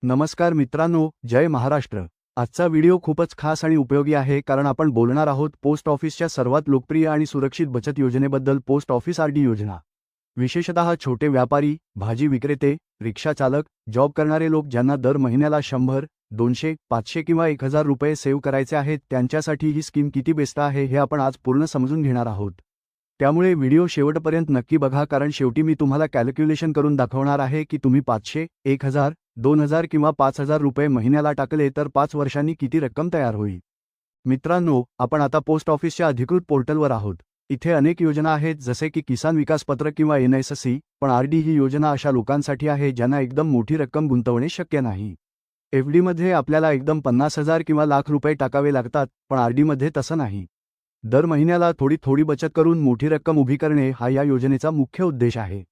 नमस्कार मित्रांनो, जय महाराष्ट्र। आजचा व्हिडिओ खूपच खास आणि उपयोगी आहे कारण आपण बोलणार आहोत पोस्ट ऑफिसच्या सर्वात लोकप्रिय आणि सुरक्षित बचत योजनेबद्दल, पोस्ट ऑफिस आरडी योजना। विशेषतः छोटे व्यापारी, भाजी विक्रेते, रिक्षा चालक, जॉब करणारे लोक ज्यांना दर महिन्याला 100, 200, 500 किंवा 1000 रुपये सेव्ह करायचे आहेत, त्यांच्यासाठी ही स्कीम किती बेस्ट आहे हे आपण आज पूर्ण समजून घेणार आहोत। त्यामुळे व्हिडिओ शेवटपर्यंत नक्की बघा कारण शेवटी मी तुम्हाला कॅल्क्युलेशन करून दाखवणार आहे की तुम्ही 500, 1000, 2000 किंवा 5000 रुपये महिन्याला टाकले तर 5 वर्षांनी किती रक्कम तयार होईल। मित्रांनो, आपण आता पोस्ट ऑफिसच्या अधिकृत पोर्टलवर आहोत। इथे अनेक योजना आहेत जसे की किसान विकास पत्र किंवा NSC, पण आरडी ही योजना अशा लोकांसाठी आहे ज्यांना एकदम मोठी रक्कम गुंतवणे शक्य नाही। FD मध्ये आपल्याला एकदम 50,000 किंवा लाख रुपये टाकावे लागतात, पण आरडी मध्ये तसं नाही। दर महिन्याला थोडी थोडी बचत करून मोठी रक्कम उभी करणे हा या योजनेचा मुख्य उद्देश आहे।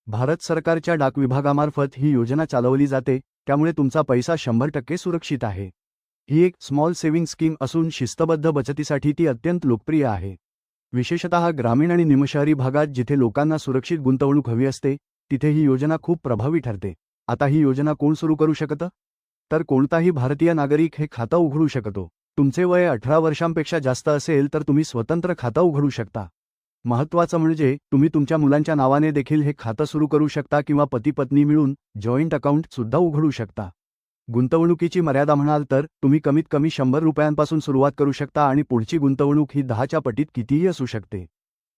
भारत सरकारच्या डाक विभागामार्फत ही योजना चालवली जाते, त्यामुळे तुमचा पैसा 100% सुरक्षित आहे। ही एक स्मॉल सेव्हिंग स्कीम असून शिस्तबद्ध बचतीसाठी ती अत्यंत लोकप्रिय आहे। विशेषतः ग्रामीण आणि निमशहरी भागात जिथे लोकांना सुरक्षित गुंतवणूक हवी असते, तिथे ही योजना खूप प्रभावी ठरते। आता ही योजना कोण सुरू करू शकतं? तर कोणताही भारतीय नागरिक हे खातं उघडू शकतो। तुमचे वय 18 वर्षांपेक्षा जास्त असेल तर तुम्ही स्वतंत्र खातं उघडू शकता। महत्त्वाचं म्हणजे तुम्ही तुमच्या मुलांच्या नावाने देखील हे खातं सुरू करू शकता किंवा पती-पत्नी मिळून जॉईंट अकाउंट सुद्धा उघडू शकता। गुंतवणुकीची मर्यादा म्हणाल तर तुम्ही कमीत कमी 100 रुपयांपासून सुरुवात करू शकता आणि पुढची गुंतवणूक ही 10च्या पटीत कितीही असू शकते।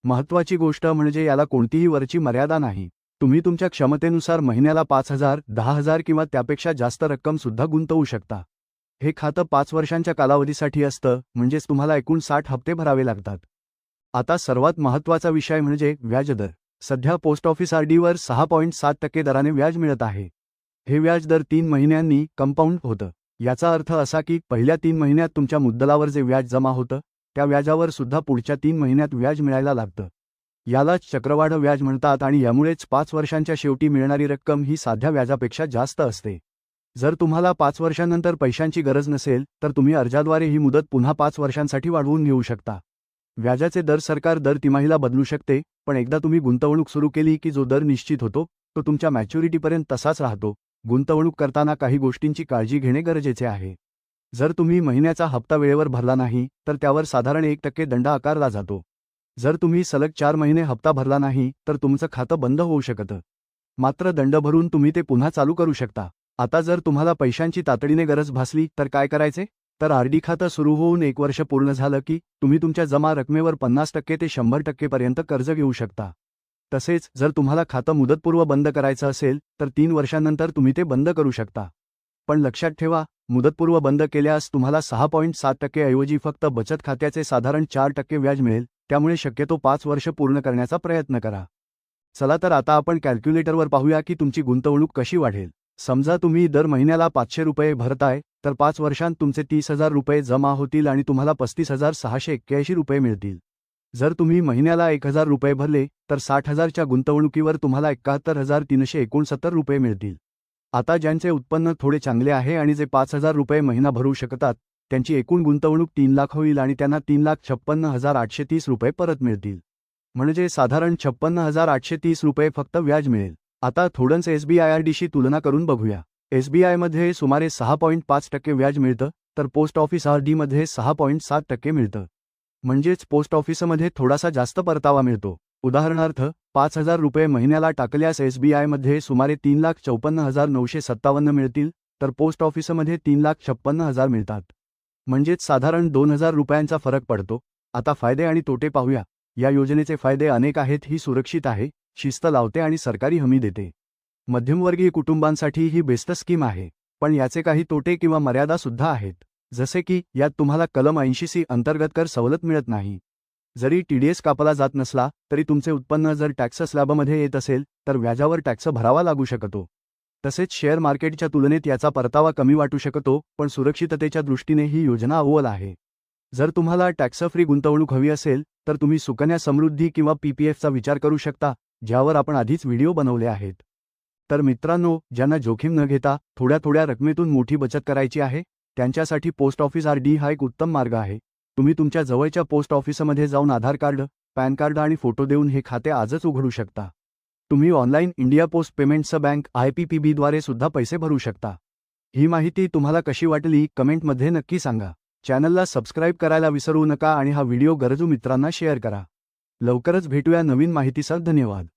महत्त्वाची गोष्ट म्हणजे याला कोणतीही वरची मर्यादा नाही। तुम्ही तुमच्या क्षमतेनुसार महिन्याला 5000, 10000 किंवा त्यापेक्षा जास्त रक्कम सुद्धा गुंतवू शकता। हे खातं 5 वर्षांच्या कालावधीसाठी असतं, म्हणजेच तुम्हाला एकूण 60 हप्ते भरावे लागतात। आता सर्वात महत्त्वाचा विषय म्हणजे व्याजदर। सध्या पोस्ट ऑफिस आरडीवर 6.7% दराने व्याज मिळत आहे। हे व्याज दर 3 महिन्यांनी कंपाऊंड होतं। याचा अर्थ असा की पहिल्या 3 महिन्यात तुमच्या मुद्दलावर जे व्याज जमा होतं, त्या व्याजावर सुद्धा पुढच्या 3 महिन्यात व्याज मिळायला लागतं। यालाच चक्रवाढ व्याज म्हणतात आणि यामुळेच 5 वर्षांच्या शेवटी मिळणारी रक्कम ही साध्या व्याजापेक्षा जास्त असते। जर तुम्हाला 5 वर्षांनंतर पैशांची गरज नसेल तर तुम्ही अर्जाद्वारे ही मुदत पुन्हा 5 वर्षांसाठी वाढवून घेऊ शकता। व्याजाचे दर सरकार दर तिमाहीला बदलू शकते, पण एकदा तुम्ही गुंतवणूक सुरू केली की जो दर निश्चित होतो तो तुमच्या मॅच्युरिटीपर्यंत तसाच राहतो। गुंतवणूक करताना काही गोष्टींची काळजी घेणे गरजेचे आहे। जर तुम्ही महिन्याचा हप्ता वेळेवर भरला नाही तर त्यावर साधारण 1% दंड आकारला जातो। जर तुम्ही सलग 4 महिने हप्ता भरला नाही तर तुमचं खातं बंद होऊ शकतं। मात्र दंड भरून तुम्ही ते पुन्हा चालू करू शकता। आता जर तुम्हाला पैशांची तातडीने गरज भासली तर काय करायचे? तर आरडी खातं सुरू होऊन 1 वर्ष पूर्ण झालं की तुम्ही तुमच्या जमा रकमेवर 50% ते 100% पर्यंत कर्ज घेऊ शकता। तसेच जर तुम्हाला खातं मुदतपूर्व बंद करायचं असेल तर 3 वर्षांनंतर तुम्ही ते बंद करू शकता। पण लक्षात ठेवा, मुदतपूर्व बंद केल्यास तुम्हाला 6.7% ऐवजी फक्त बचत खात्याचे साधारण 4% व्याज मिळेल, त्यामुळे शक्यतो 5 वर्ष पूर्ण करण्याचा प्रयत्न करा। चला तर आता आपण कॅल्क्युलेटरवर पाहूया की तुमची गुंतवणूक कशी वाढेल। समजा तुम्ही दर महिन्याला 500 रुपये भरताय तर 5 वर्षांत तुमचे 30,000 रुपये जमा होतील आणि तुम्हाला 35,681 रुपये मिळतील। जर तुम्ही महिन्याला 1000 रुपये भरले तर 60,000च्या गुंतवणुकीवर तुम्हाला 71,369 रुपये मिळतील। आता ज्यांचे उत्पन्न थोडे चांगले आहे आणि जे 5000 रुपये महिना भरू शकतात, त्यांची एकूण गुंतवणूक 3 लाख होईल आणि त्यांना 3,56,830 रुपये परत मिळतील। म्हणजे साधारण 56,830 रुपये फक्त व्याज मिळेल। आता थोडंसं SBI आरडीशी तुलना करून बघूया। SBI मध्ये सुमारे 6.5% व्याज मिळतं, तर पोस्ट ऑफिस आरडीमध्ये 6.7% मिळतं। म्हणजेच पोस्ट ऑफिसमध्ये थोडासा जास्त परतावा मिळतो। उदाहरणार्थ 5000 रुपये महिन्याला टाकल्यास SBI मध्ये सुमारे 3,54,957 मिळतील, तर पोस्ट ऑफिसमध्ये 3,56,000 मिळतात। म्हणजेच साधारण 2000 रुपयांचा फरक पडतो। आता फायदे आणि तोटे पाहूया। या योजनेचे फायदे अनेक आहेत। ही सुरक्षित आहे, शिस्त लावते आणि सरकारी हमी देते। मध्यमवर्गीय कुटुंबांसाठी ही बेस्ट स्कीम आहे, पण याचे काही तोटे किंवा मर्यादा सुद्धा आहेत। जसे की यात तुम्हाला कलम 80C अंतर्गत कर सवलत मिळत नाही। जरी TDS कापला जात नसला तरी तुमचे उत्पन्न जर टॅक्स स्लॅबमध्ये येत असेल तर व्याजावर टॅक्स भरावा लागू शकतो। तसेच शेअर मार्केटच्या तुलनेत याचा परतावा कमी वाटू शकतो, पण सुरक्षिततेच्या दृष्टीने ही योजना अव्वल आहे। जर तुम्हाला टॅक्स फ्री गुंतवणूक हवी असेल तर तुम्ही सुकन्या समृद्धी किंवा PPFचा विचार करू शकता, ज्यावर आपण आधीच व्हिडिओ बनवले आहेत। तर मित्रांनो, ज्यांना जोखीम न घेता थोड्या थोड्या रकमेतून मोठी बचत करायची आहे, त्यांच्यासाठी पोस्ट ऑफिस आरडी हा एक उत्तम मार्ग आहे। तुम्ही तुमच्या जवळच्या पोस्ट ऑफिसमध्ये जाऊन आधार कार्ड, पॅन कार्ड आणि फोटो देऊन हे खाते आजच उघडू शकता। तुम्ही online India post payments bank IPPB द्वारे सुद्धा पैसे भरू शकता। ही माहिती तुम्हाला कशी वाटली कमेंटमध्ये नक्की सांगा. चॅनलला सबस्क्राईब करायला विसरू नका आणि हा व्हिडिओ गरजू मित्रांना शेअर करा. लवकरच भेटूया नवीन माहितीसह. धन्यवाद.